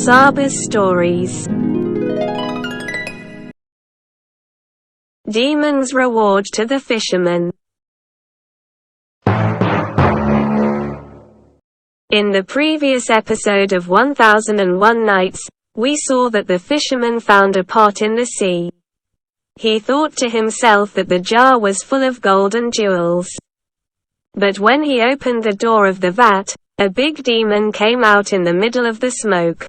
Saba's stories. Demon's reward to the fisherman. In the previous episode of 1001 Nights, we saw that the fisherman found a pot in the sea. He thought to himself that the jar was full of gold and jewels. But when he opened the door of the vat, a big demon came out in the middle of the smoke.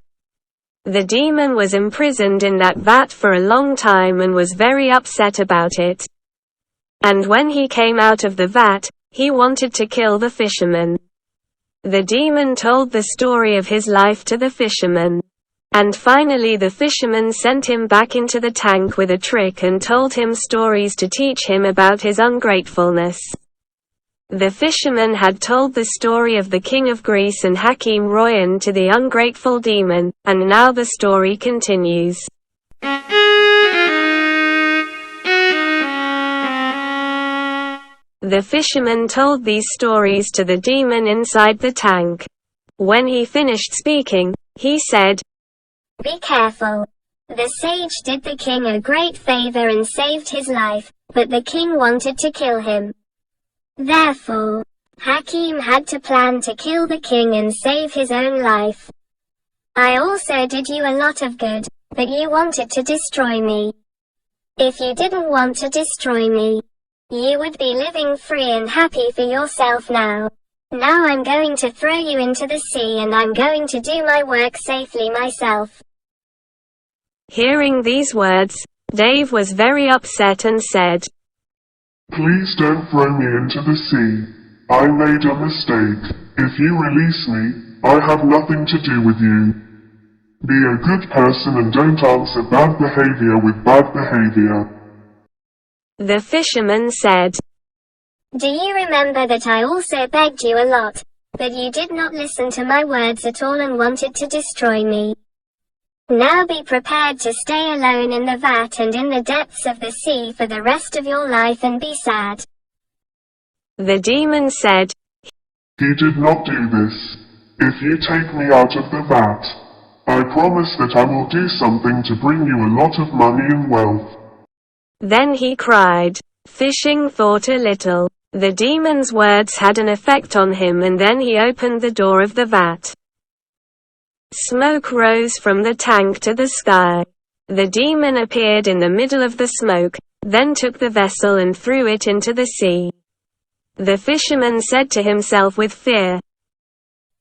The demon was imprisoned in that vat for a long time and was very upset about it. And when he came out of the vat, he wanted to kill the fisherman. The demon told the story of his life to the fisherman. And finally the fisherman sent him back into the tank with a trick and told him stories to teach him about his ungratefulness. The fisherman had told the story of the king of Greece and Hakim Royan to the ungrateful demon, and now the story continues. The fisherman told these stories to the demon inside the tank. When he finished speaking, he said, "Be careful. The sage did the king a great favor and saved his life, but the king wanted to kill him. Therefore, Hakim had to plan to kill the king and save his own life. I also did you a lot of good, but you wanted to destroy me. If you didn't want to destroy me, you would be living free and happy for yourself now. Now I'm going to throw you into the sea and I'm going to do my work safely myself." Hearing these words, Dave was very upset and said, "Please don't throw me into the sea. I made a mistake. If you release me, I have nothing to do with you. Be a good person and don't answer bad behavior with bad behavior." The fisherman said, "Do you remember that I also begged you a lot, but you did not listen to my words at all and wanted to destroy me? Now be prepared to stay alone in the vat and in the depths of the sea for the rest of your life and be sad." The demon said, "He did not do this. If you take me out of the vat, I promise that I will do something to bring you a lot of money and wealth." Then he cried. Fishing thought a little. The demon's words had an effect on him and then he opened the door of the vat. Smoke rose from the tank to the sky. The demon appeared in the middle of the smoke, then took the vessel and threw it into the sea. The fisherman said to himself with fear,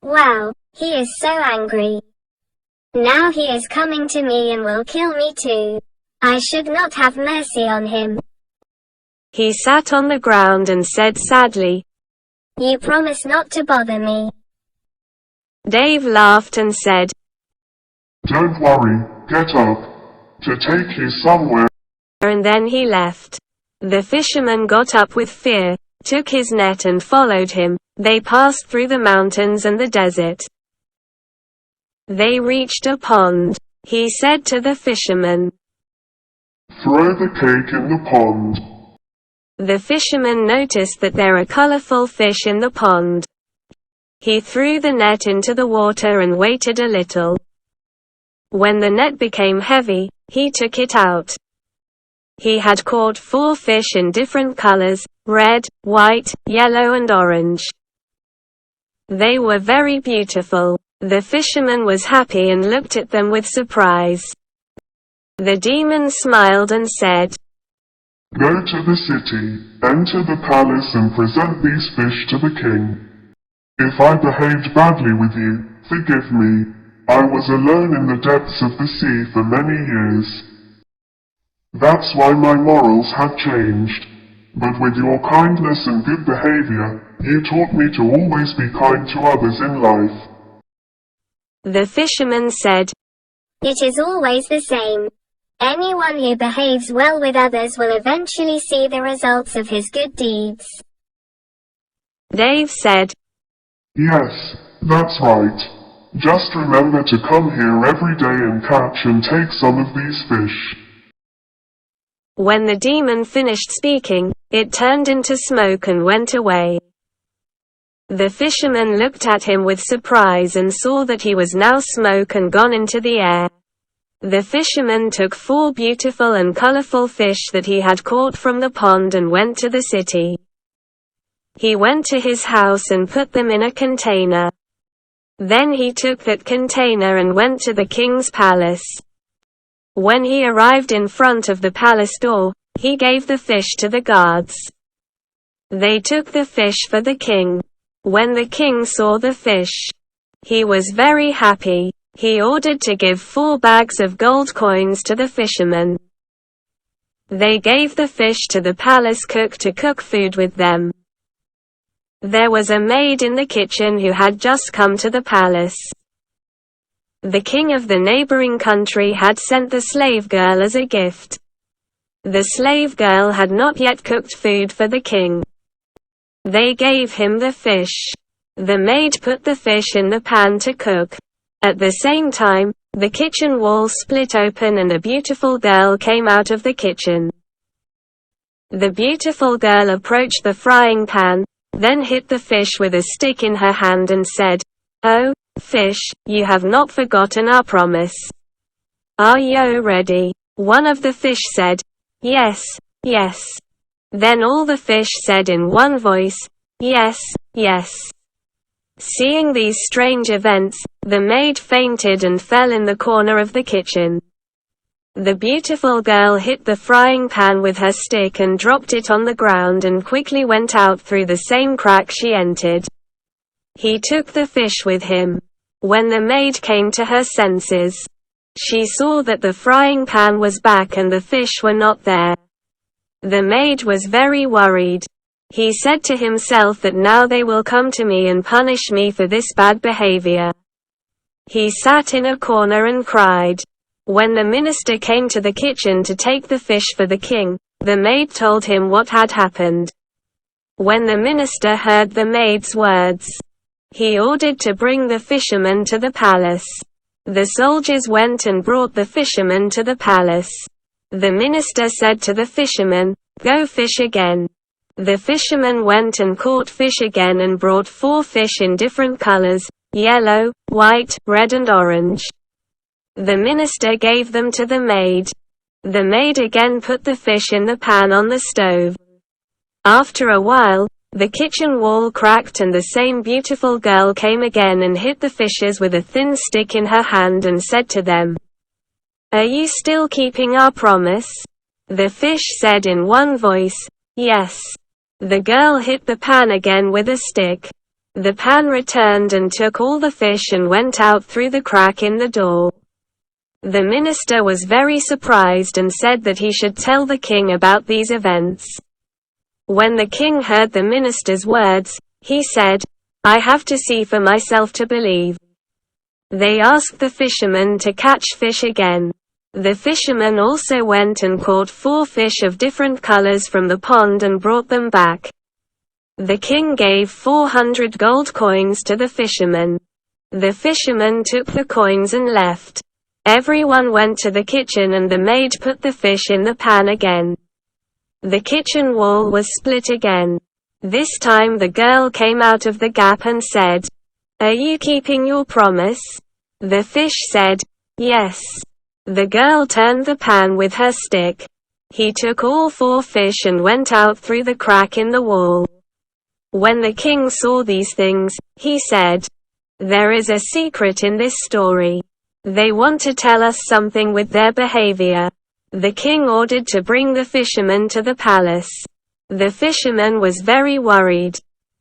"Wow, he is so angry. Now he is coming to me and will kill me too. I should not have mercy on him." He sat on the ground and said sadly, "You promise not to bother me." Dave laughed and said, "Don't worry, get up. To take you somewhere." And then he left. The fisherman got up with fear, took his net and followed him. They passed through the mountains and the desert. They reached a pond. He said to the fisherman, "Throw the cake in the pond." The fisherman noticed that there are colorful fish in the pond. He threw the net into the water and waited a little. When the net became heavy, he took it out. He had caught 4 fish in different colors: red, white, yellow and orange. They were very beautiful. The fisherman was happy and looked at them with surprise. The demon smiled and said, "Go to the city, enter the palace and present these fish to the king. If I behaved badly with you, forgive me. I was alone in the depths of the sea for many years. That's why my morals had changed. But with your kindness and good behavior, you taught me to always be kind to others in life." The fisherman said, "It is always the same. Anyone who behaves well with others will eventually see the results of his good deeds." Dave said, "Yes, that's right. Just remember to come here every day and catch and take some of these fish." When the demon finished speaking, it turned into smoke and went away. The fisherman looked at him with surprise and saw that he was now smoke and gone into the air. The fisherman took 4 beautiful and colorful fish that he had caught from the pond and went to the city. He went to his house and put them in a container. Then he took that container and went to the king's palace. When he arrived in front of the palace door, he gave the fish to the guards. They took the fish for the king. When the king saw the fish, he was very happy. He ordered to give 4 bags of gold coins to the fisherman. They gave the fish to the palace cook to cook food with them. There was a maid in the kitchen who had just come to the palace. The king of the neighboring country had sent the slave girl as a gift. The slave girl had not yet cooked food for the king. They gave him the fish. The maid put the fish in the pan to cook. At the same time, the kitchen wall split open and a beautiful girl came out of the kitchen. The beautiful girl approached the frying pan, then hit the fish with a stick in her hand and said, "Oh, fish, you have not forgotten our promise. Are you ready?" One of the fish said, "Yes, yes." Then all the fish said in one voice, "Yes, yes." Seeing these strange events, the maid fainted and fell in the corner of the kitchen. The beautiful girl hit the frying pan with her stick and dropped it on the ground and quickly went out through the same crack she entered. He took the fish with him. When the maid came to her senses, she saw that the frying pan was back and the fish were not there. The maid was very worried. He said to himself that now they will come to me and punish me for this bad behavior. He sat in a corner and cried. When the minister came to the kitchen to take the fish for the king, the maid told him what had happened. When the minister heard the maid's words, he ordered to bring the fisherman to the palace. The soldiers went and brought the fisherman to the palace. The minister said to the fisherman, "Go fish again." The fisherman went and caught fish again and brought 4 fish in different colors, yellow, white, red and orange. The minister gave them to the maid. The maid again put the fish in the pan on the stove. After a while, the kitchen wall cracked and the same beautiful girl came again and hit the fishes with a thin stick in her hand and said to them, "Are you still keeping our promise?" The fish said in one voice, "Yes." The girl hit the pan again with a stick. The pan returned and took all the fish and went out through the crack in the door. The minister was very surprised and said that he should tell the king about these events. When the king heard the minister's words, he said, "I have to see for myself to believe." They asked the fisherman to catch fish again. The fisherman also went and caught 4 fish of different colors from the pond and brought them back. The king gave 400 gold coins to the fisherman. The fisherman took the coins and left. Everyone went to the kitchen and the maid put the fish in the pan again. The kitchen wall was split again. This time the girl came out of the gap and said, "Are you keeping your promise?" The fish said, "Yes." The girl turned the pan with her stick. He took all 4 fish and went out through the crack in the wall. When the king saw these things, he said, "There is a secret in this story. They want to tell us something with their behavior." The king ordered to bring the fisherman to the palace. The fisherman was very worried.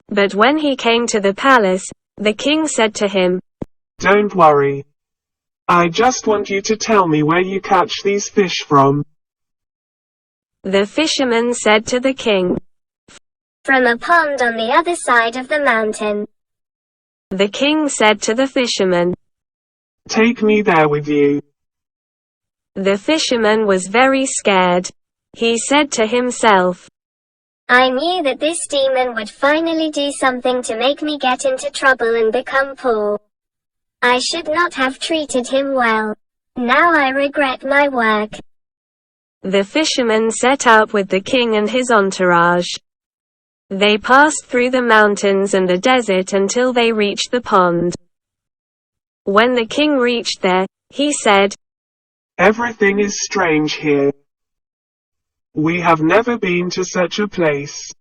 But when he came to the palace, the king said to him, "Don't worry. I just want you to tell me where you catch these fish from." The fisherman said to the king, From a pond on the other side of the mountain. The king said to the fisherman, "Take me there with you." The fisherman was very scared. He said to himself, I knew that this demon would finally do something to make me get into trouble and become poor. I should not have treated him well. Now I regret my work. The fisherman set out with the king and his entourage. They passed through the mountains and the desert until they reached the pond. When the king reached there, he said, "Everything is strange here. We have never been to such a place.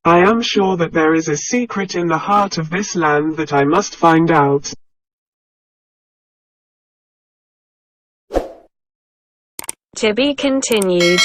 I am sure that there is a secret in the heart of this land that I must find out." To be continued.